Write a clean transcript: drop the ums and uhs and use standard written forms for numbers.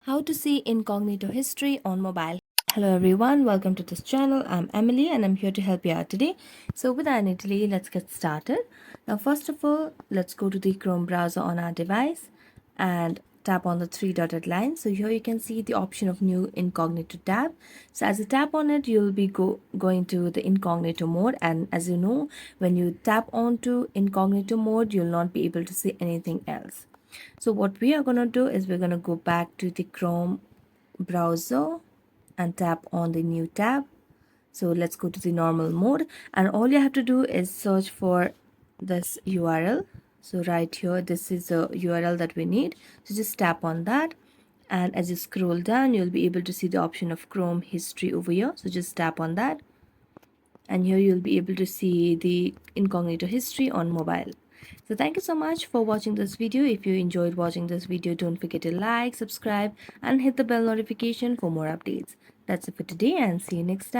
How to see incognito history on mobile. Hello everyone, welcome to this channel. I'm Emily and I'm here to help you out today. So without any delay, let's get started. Now first of all, let's go to the Chrome browser on our device and tap on the three dotted line. So here you can see the option of new incognito tab. So as you tap on it, you'll be going to the incognito mode, and as you know, when you tap onto incognito mode, you'll not be able to see anything else. So what we are going to do is we're going to go back to the Chrome browser and tap on the new tab. So let's go to the normal mode, and all you have to do is search for this URL. So right here, this is the URL that we need. So just tap on that, and as you scroll down, you'll be able to see the option of Chrome history over here. So just tap on that, and here you'll be able to see the incognito history on mobile. So thank you so much for watching this video. If you enjoyed watching this video, don't forget to like, subscribe and hit the bell notification for more updates. That's it for today, and see you next time.